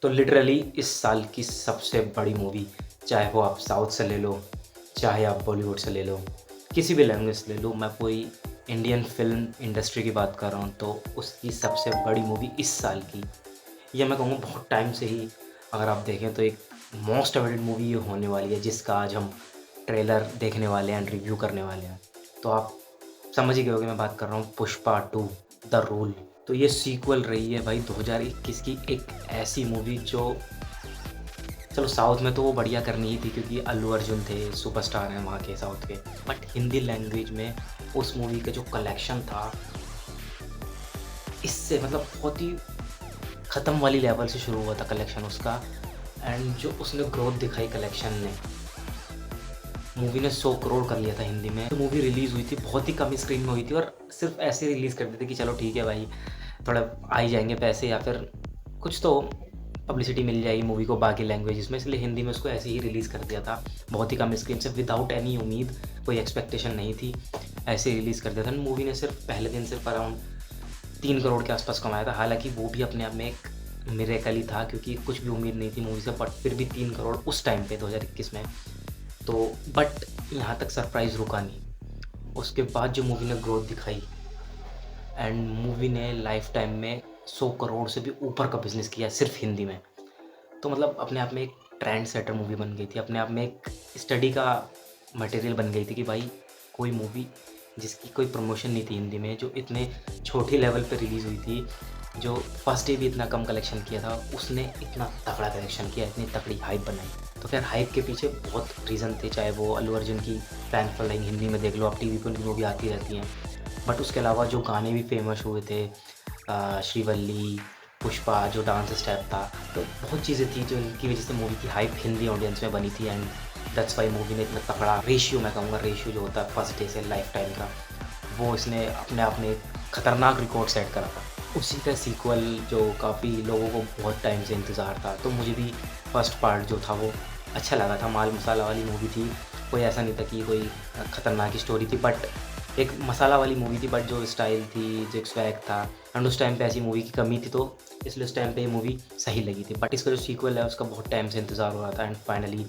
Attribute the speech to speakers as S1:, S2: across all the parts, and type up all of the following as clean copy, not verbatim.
S1: तो लिटरली इस साल की सबसे बड़ी मूवी, चाहे वो आप साउथ से ले लो, चाहे आप बॉलीवुड से ले लो, किसी भी लैंग्वेज से ले लो, मैं पूरी इंडियन फिल्म इंडस्ट्री की बात कर रहा हूँ, तो उसकी सबसे बड़ी मूवी इस साल की, ये मैं कहूँगा बहुत टाइम से ही अगर आप देखें तो एक मोस्ट अवेटेड मूवी ये होने वाली है, जिसका आज हम ट्रेलर देखने वाले हैं एंड रिव्यू करने वाले हैं। तो आप समझ ही गए होंगे मैं बात कर रहा हूँ पुष्पा 2 द रूल। तो ये सीक्वल रही है भाई 2021 की एक ऐसी मूवी जो, चलो साउथ में तो वो बढ़िया करनी ही थी क्योंकि अल्लू अर्जुन थे, सुपरस्टार हैं वहाँ के साउथ के, बट हिंदी लैंग्वेज में उस मूवी का जो कलेक्शन था, इससे मतलब बहुत ही ख़त्म वाली लेवल से शुरू हुआ था कलेक्शन उसका, एंड जो उसने ग्रोथ दिखाई कलेक्शन ने, मूवी ने 100 करोड़ कर लिया था हिंदी में। तो मूवी रिलीज़ हुई थी, बहुत ही कम स्क्रीन में हुई थी और सिर्फ ऐसे रिलीज़ करते थे कि चलो ठीक है भाई, थोड़ा आ ही जाएंगे पैसे या फिर कुछ तो पब्लिसिटी मिल जाएगी मूवी को बाकी लैंग्वेजेस में, इसलिए हिंदी में उसको ऐसे ही रिलीज़ कर दिया था बहुत ही कम स्क्रीन से, विदाउट एनी उम्मीद, कोई एक्सपेक्टेशन नहीं थी, ऐसे रिलीज़ कर दिया था। मूवी ने सिर्फ पहले दिन सिर्फ अराउंड 3 करोड़ के आसपास कमाया था, हालांकि वो भी अपने आप में एक मिरेकल ही था क्योंकि कुछ भी उम्मीद नहीं थी मूवी से, बट फिर भी 3 करोड़ उस टाइम पे 2021 में। तो बट यहाँ तक सरप्राइज़ रुका नहीं, उसके बाद जो मूवी ने ग्रोथ दिखाई एंड मूवी ने लाइफ टाइम में 100 करोड़ से भी ऊपर का बिजनेस किया सिर्फ हिंदी में, तो मतलब अपने आप में एक ट्रेंड सेटर मूवी बन गई थी, अपने आप में एक स्टडी का मटेरियल बन गई थी कि भाई कोई मूवी जिसकी कोई प्रमोशन नहीं थी हिंदी में, जो इतने छोटे लेवल पे रिलीज़ हुई थी, जो फर्स्ट डे भी इतना कम कलेक्शन किया था, उसने इतना तगड़ा कलेक्शन किया, इतनी तगड़ी हाइप बनाई। तो खैर हाइप के पीछे बहुत रीज़न थे, चाहे वो अल्लू अर्जुन की फैन फॉलोइंग हिंदी में देख लो, आप टीवी पर उनकी मूवी आती रहती हैं, बट उसके अलावा जो गाने भी फेमस हुए थे, श्रीवल्ली, पुष्पा, जो डांस स्टेप था, तो बहुत चीज़ें थी जो इनकी वजह से मूवी की हाइप हिंदी ऑडियंस में बनी थी, एंड दैट्स वाई मूवी ने इतना तगड़ा रेशियो, मैं कहूँगा रेशियो जो होता है फर्स्ट डे से लाइफ टाइम का, वो इसने अपने आप में खतरनाक रिकॉर्ड सेट करा था। उसी का सीक्वल जो काफ़ी लोगों को बहुत टाइम से इंतज़ार था, तो मुझे भी फर्स्ट पार्ट जो था वो अच्छा लगा था, माल मसाला वाली मूवी थी, कोई ऐसा नहीं था कि कोई ख़तरनाक स्टोरी थी, बट एक मसाला वाली मूवी थी, बट जो स्टाइल थी, जो स्वैग था, एंड उस टाइम पे ऐसी मूवी की कमी थी, तो इसलिए उस टाइम पे ये मूवी सही लगी थी। बट इसका जो सीक्वल है उसका बहुत टाइम से इंतज़ार हो रहा था एंड फाइनली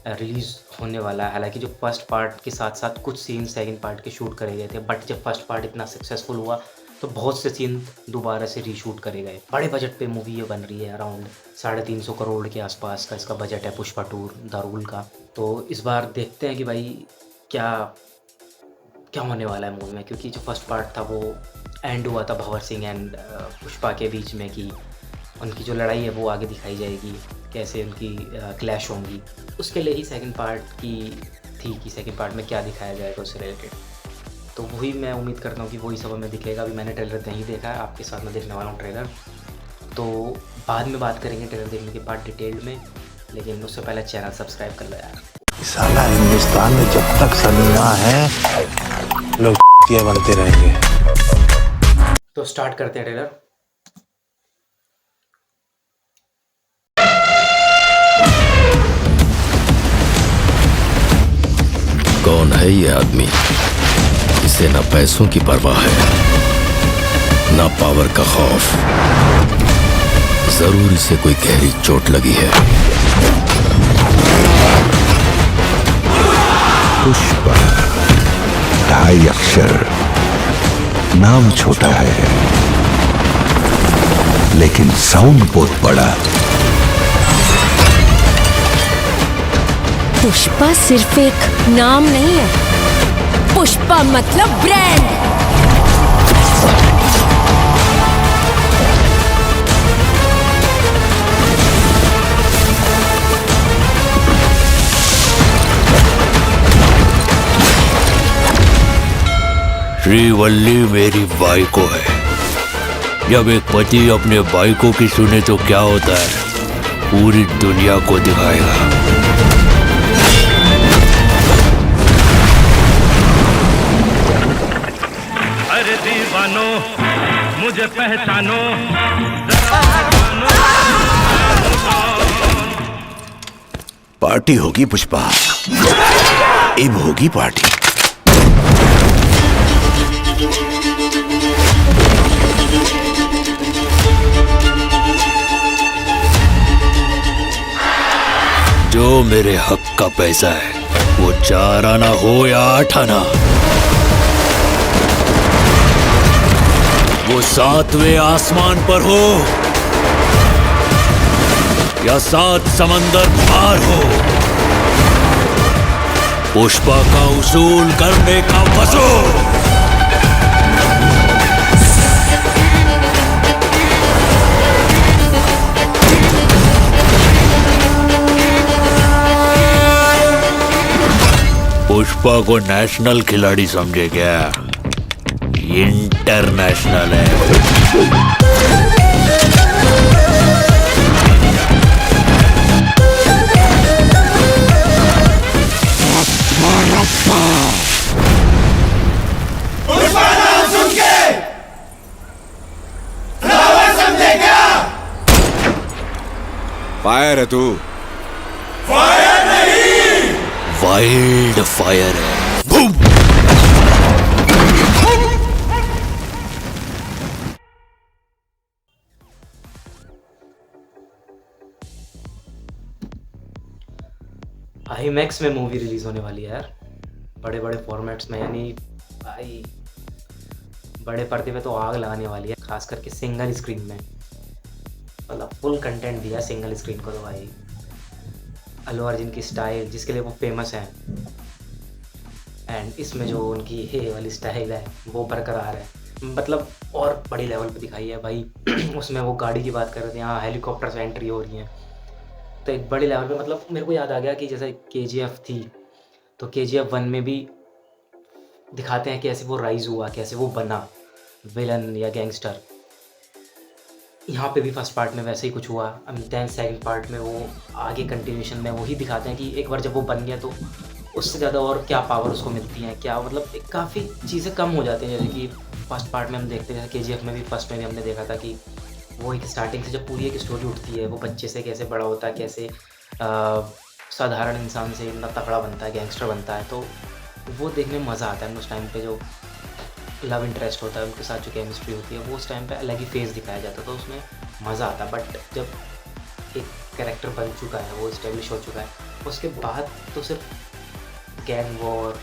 S1: रिलीज़ होने वाला है। हालांकि जो फर्स्ट पार्ट के साथ साथ कुछ सीन सेकंड पार्ट के शूट करे गए थे, बट जब फर्स्ट पार्ट इतना सक्सेसफुल हुआ तो बहुत से सीन दोबारा से रीशूट करे गए। बड़े बजट पे मूवी ये बन रही है, अराउंड 350 करोड़ के आसपास का इसका बजट है पुष्पा 2 द रूल का। तो इस बार देखते हैं कि भाई क्या क्या होने वाला है मूवी में, क्योंकि जो फर्स्ट पार्ट था वो एंड हुआ था भंवर सिंह एंड पुष्पा के बीच में, कि उनकी जो लड़ाई है वो आगे दिखाई जाएगी, कैसे उनकी क्लैश होंगी, उसके लिए ही सेकंड पार्ट की थी कि सेकंड पार्ट में क्या दिखाया जाएगा उससे रिलेटेड। तो वही मैं उम्मीद करता हूँ कि वही सब हमें दिखेगा। अभी मैंने ट्रेलर नहीं देखा है, आपके साथ मैं देखने वाला हूँ ट्रेलर, तो बाद में बात करेंगे ट्रेलर देखने के बाद डिटेल में, लेकिन उससे पहले चैनल सब्सक्राइब कर लो यार।
S2: साला हिंदुस्तान में जब तक सलीना है लोग बनते रहेंगे।
S1: तो स्टार्ट करते हैं ट्रेलर।
S3: कौन है ये आदमी? इसे ना पैसों की परवाह है, ना पावर का खौफ, जरूर इसे कोई गहरी चोट लगी है।
S2: पुष्पा 2.5 अक्षर, नाम छोटा है लेकिन साउंड बहुत बड़ा।
S4: पुष्पा सिर्फ एक नाम नहीं है, पुष्पा मतलब ब्रांड।
S3: श्रीवल्ली मेरी बाइको है। जब एक पति अपने बाइको की सुने तो क्या होता है, पूरी दुनिया को दिखाएगा।
S5: अरे दीवानो मुझे पहचानो,
S2: पार्टी होगी पुष्पा, अब होगी पार्टी।
S3: जो मेरे हक का पैसा है, वो 4 आना हो या 8 आना, वो 7वें आसमान पर हो या 7 समंदर पार हो, पुष्पा का उसूल करने का वसूल। पुष्पा को नेशनल खिलाड़ी समझे क्या? इंटरनेशनल है।
S6: फायर है तू?
S3: वाइल्ड फायर है। बूम!
S1: आईमैक्स में मूवी रिलीज होने वाली है यार, बड़े बड़े फॉर्मेट्स में, यानी भाई बड़े पर्दे पे तो आग लगाने वाली है, खास करके सिंगल स्क्रीन में। मतलब फुल कंटेंट दिया सिंगल स्क्रीन को तो भाई। अल्लू अर्जुन की स्टाइल जिसके लिए वो फेमस है, एंड इसमें जो उनकी हे वाली स्टाइल है वो बरकरार है, मतलब और बड़ी लेवल पे दिखाई है भाई। उसमें वो गाड़ी की बात कर रहे थे, यहाँ हेलीकॉप्टर से एंट्री हो रही है, तो एक बड़ी लेवल पे। मतलब मेरे को याद आ गया कि जैसे KGF थी, तो KGF 1 में भी दिखाते हैं कैसे वो राइज हुआ, कैसे वो बना विलन या गैंगस्टर। यहाँ पे भी फर्स्ट पार्ट में वैसे ही कुछ हुआ। देन सेकंड पार्ट में वो आगे कंटिन्यूशन में वही दिखाते हैं कि एक बार जब वो बन गया तो उससे ज़्यादा और क्या पावर उसको मिलती है, क्या मतलब काफ़ी चीज़ें कम हो जाती हैं। जैसे कि फर्स्ट पार्ट में हम देखते हैं, KGF में भी फर्स्ट में भी हमने देखा था कि वो एक स्टार्टिंग से जब पूरी एक स्टोरी उठती है, वो बच्चे से कैसे बड़ा होता है, कैसे साधारण इंसान से इतना तगड़ा बनता है, गैंगस्टर बनता है, तो वो देखने में मज़ा आता है। उस टाइम पे जो लव इंटरेस्ट होता है, उनके साथ जो केमिस्ट्री होती है, वो उस टाइम पे अलग ही फेस दिखाया जाता है, तो उसमें मज़ा आता है। बट जब एक कैरेक्टर बन चुका है, वो इस्टेब्लिश हो चुका है, उसके बाद तो सिर्फ गैंग वॉर,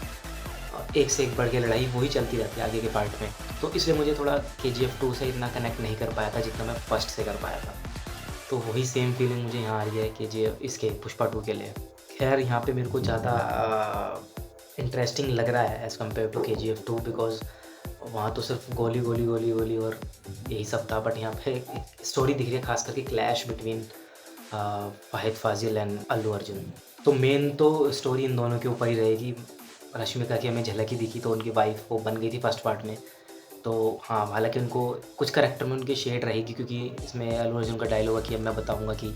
S1: एक से एक बढ़ के लड़ाई वही चलती रहती है आगे के पार्ट में। तो इसलिए मुझे थोड़ा KGF 2 से इतना कनेक्ट नहीं कर पाया था जितना मैं फर्स्ट से कर पाया था। तो वही सेम फीलिंग मुझे यहाँ आ रही है KGF इसके पुष्पा 2 के लिए। खैर यहाँ पे मेरे को ज़्यादा इंटरेस्टिंग लग रहा है as compare to KGF 2, because वहाँ तो सिर्फ गोली गोली गोली गोली और यही सब था। बट यहाँ पे एक स्टोरी दिख रही है, खास करके clash between फाहिद Fazil and Allu Arjun. तो मेन तो स्टोरी इन दोनों के ऊपर ही रहेगी। रश्मिका की हमें झलक ही दिखी, तो उनकी वाइफ वो बन गई थी फर्स्ट पार्ट में। तो हाँ, हालांकि उनको कुछ करैक्टर में उनकी शेड रहेगी, क्योंकि इसमें अल्लू अर्जुन का डायलॉग है कि अब मैं बताऊँगा कि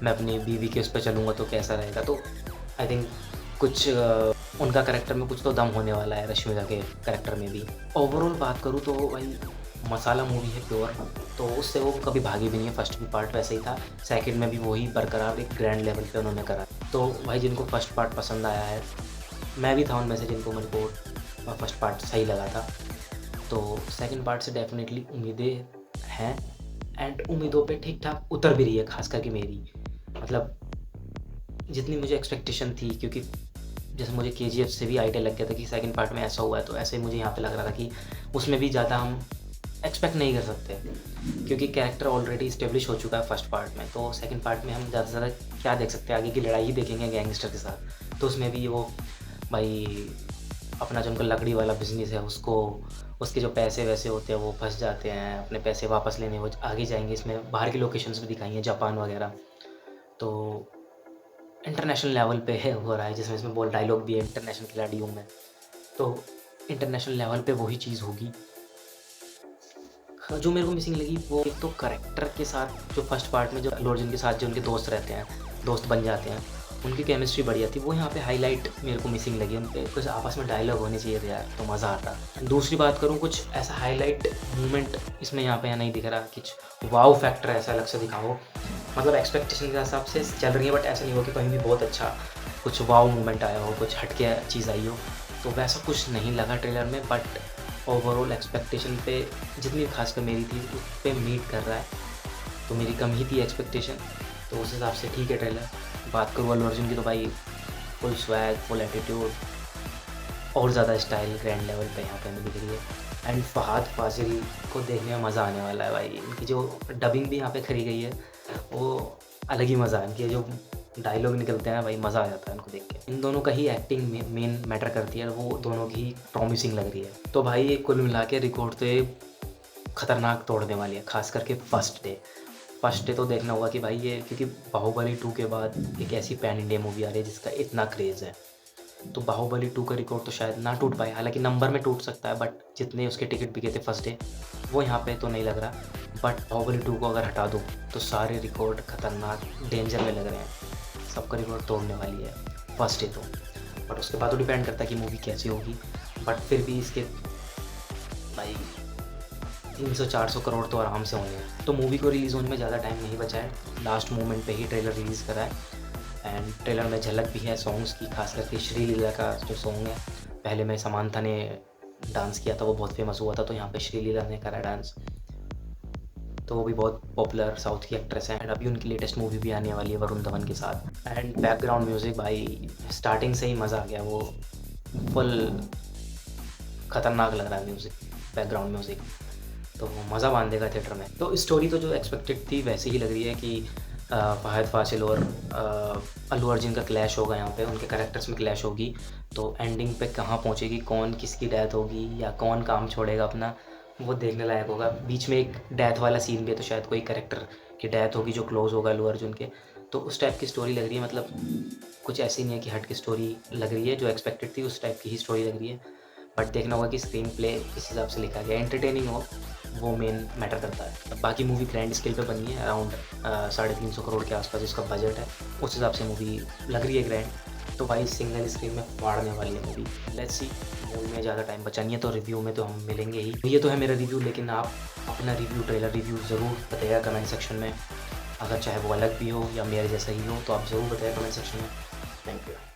S1: मैं अपनी बीवी के उस पर चलूँगा तो कैसा रहेगा। तो आई थिंक कुछ उनका करैक्टर में कुछ तो दम होने वाला है, रश्मिका के करैक्टर में भी। ओवरऑल बात करूँ तो भाई मसाला मूवी है प्योर, तो उससे वो कभी भागी भी नहीं है। फर्स्ट भी पार्ट वैसे ही था, सेकंड में भी वही बरकरार एक ग्रैंड लेवल पे उन्होंने करा। तो भाई जिनको फर्स्ट पार्ट पसंद आया है, मैं भी था उनमें से जिनको मेरे को फर्स्ट पार्ट सही लगा था, तो सेकंड पार्ट से डेफिनेटली उम्मीदें हैं, एंड उम्मीदों पे ठीक ठाक उतर भी रही है, खास करके मेरी। मतलब जितनी मुझे एक्सपेक्टेशन थी, क्योंकि जैसे मुझे KGF से भी आइडिया लग गया था कि सेकंड पार्ट में ऐसा हुआ है, तो ऐसे ही मुझे यहाँ पे लग रहा था कि उसमें भी ज़्यादा हम एक्सपेक्ट नहीं कर सकते, क्योंकि कैरेक्टर ऑलरेडी इस्टेब्लिश हो चुका है फर्स्ट पार्ट में। तो सेकंड पार्ट में हम ज़्यादा से ज़्यादा क्या देख सकते हैं, आगे की लड़ाई ही देखेंगे गैंगस्टर के साथ। तो उसमें भी वो भाई अपना जो उनका लकड़ी वाला बिजनेस है, उसको उसके जो पैसे वैसे होते हैं वो फंस जाते हैं, अपने पैसे वापस लेने वो आगे जाएंगे। इसमें बाहर की लोकेशंस भी दिखाई हैं, जापान वगैरह। तो इंटरनेशनल लेवल पे है हो रहा है, जिसमें इसमें बोल डायलॉग भी है, इंटरनेशनल खिलाड़ी हूँ मैं। तो इंटरनेशनल लेवल पे वही चीज़ होगी। जो मेरे को मिसिंग लगी वो एक तो करेक्टर के साथ, जो फर्स्ट पार्ट में जो अल्लू अर्जुन के साथ जो उनके दोस्त रहते हैं, दोस्त बन जाते हैं, उनकी केमिस्ट्री बढ़िया थी। वो यहाँ पे हाईलाइट मेरे को मिसिंग लगी। उनके कुछ आपस में डायलॉग होने चाहिए थे यार, तो मज़ा आता। दूसरी बात करूँ, कुछ ऐसा हाईलाइट मूवमेंट इसमें यहाँ पे नहीं दिख रहा, कुछ वाव फैक्टर ऐसा अलग से दिखा हो। मतलब एक्सपेक्टेशन के हिसाब से चल रही है, बट ऐसा नहीं हो कि कहीं भी बहुत अच्छा कुछ वाव मूवमेंट आया हो, कुछ हटके चीज़ आई हो, तो वैसा कुछ नहीं लगा ट्रेलर में। बट ओवरऑल एक्सपेक्टेशन पे जितनी खासकर मेरी थी उस पर मीट कर रहा है, तो मेरी कम ही थी एक्सपेक्टेशन, तो उस हिसाब से ठीक है ट्रेलर। बात करूँ अल्लू अर्जुन की तो भाई फुल स्वैग, फुल एटीट्यूड, और ज़्यादा स्टाइल ग्रैंड लेवल पे यहाँ पे हमें दिख रही है। एंड फहाद फाजिल को देखने में मज़ा आने वाला है भाई। इनकी जो डबिंग भी यहाँ पे करी गई है वो अलग ही मज़ा है। इनके जो डायलॉग निकलते हैं भाई, मज़ा आ जाता है इनको देख के। इन दोनों का ही एक्टिंग मेन मैटर करती है, वो दोनों की प्रॉमिसिंग लग रही है। तो भाई ये कुल मिला के रिकॉर्ड तो ये खतरनाक तोड़ने वाली है, खास करके फर्स्ट डे तो देखना होगा कि भाई ये, क्योंकि बाहुबली 2 के बाद एक ऐसी पैन इंडिया मूवी आ रही है जिसका इतना क्रेज़ है। तो बाहुबली 2 का रिकॉर्ड तो शायद ना टूट पाए, हालांकि नंबर में टूट सकता है, बट जितने उसके टिकट बिके थे फर्स्ट डे वो यहाँ पे तो नहीं लग रहा। बट बाहुबली 2 को अगर हटा दो तो सारे रिकॉर्ड खतरनाक डेंजर में लग रहे हैं। सबका रिकॉर्ड तोड़ने वाली है फर्स्ट डे तो, बट उसके बाद तो डिपेंड करता है कि मूवी कैसी होगी। बट फिर भी इसके भाई 300-400 करोड़ तो आराम से होने हैं। तो मूवी को रिलीज़ होने में ज़्यादा टाइम नहीं बचा है, लास्ट मोमेंट पे ही ट्रेलर रिलीज़ करा है। एंड ट्रेलर में झलक भी है सॉन्ग्स की, खास करके श्री लीला का जो सॉन्ग है, पहले में समांथा ने डांस किया था, वो बहुत फेमस हुआ था, तो यहाँ पे श्री लीला ने करा डांस, तो वो भी बहुत पॉपुलर साउथ की एक्ट्रेस हैं। एंड अभी उनकी लेटेस्ट मूवी भी आने वाली है वरुण धवन के साथ। एंड बैकग्राउंड म्यूज़िक भाई स्टार्टिंग से ही मज़ा आ गया, वो फुल खतरनाक लग रहा है म्यूज़िक, बैकग्राउंड म्यूज़िक, तो वो मज़ा बांधेगा थिएटर में। तो स्टोरी तो जो एक्सपेक्टेड थी वैसे ही लग रही है कि फहद फासिल और अल्लू अर्जुन का क्लैश होगा, यहाँ पे उनके कैरेक्टर्स में क्लैश होगी। तो एंडिंग पे कहाँ पहुँचेगी, कौन किसकी डेथ होगी या कौन काम छोड़ेगा अपना, वो देखने लायक होगा। बीच में एक डेथ वाला सीन भी है, तो शायद कोई कैरेक्टर की डेथ होगी जो क्लोज होगा अल्लू अर्जुन के, तो उस टाइप की स्टोरी लग रही है। मतलब कुछ ऐसी नहीं है कि हट की स्टोरी लग रही है, जो एक्सपेक्टेड थी उस टाइप की ही स्टोरी लग रही है। बट देखना होगा कि स्क्रीन प्ले किस हिसाब से लिखा गया, एंटरटेनिंग हो, वो मेन मैटर करता है। बाकी मूवी ग्रैंड स्केल पे बनी है, अराउंड 350 करोड़ के आसपास इसका बजट है, उस हिसाब से मूवी लग रही है ग्रैंड। तो भाई सिंगल स्क्रीन में फाड़ने वाली है मूवी, लेट्स सी। मूवी में ज़्यादा टाइम बचा नहीं है, तो रिव्यू में तो हम मिलेंगे ही। ये तो है मेरा रिव्यू, लेकिन आप अपना रिव्यू, ट्रेलर रिव्यू ज़रूर बताइएगा कमेंट सेक्शन में, अगर चाहे वो अलग भी हो या मेरे जैसा ही हो, तो आप ज़रूर बताइए कमेंट सेक्शन में। Thank you.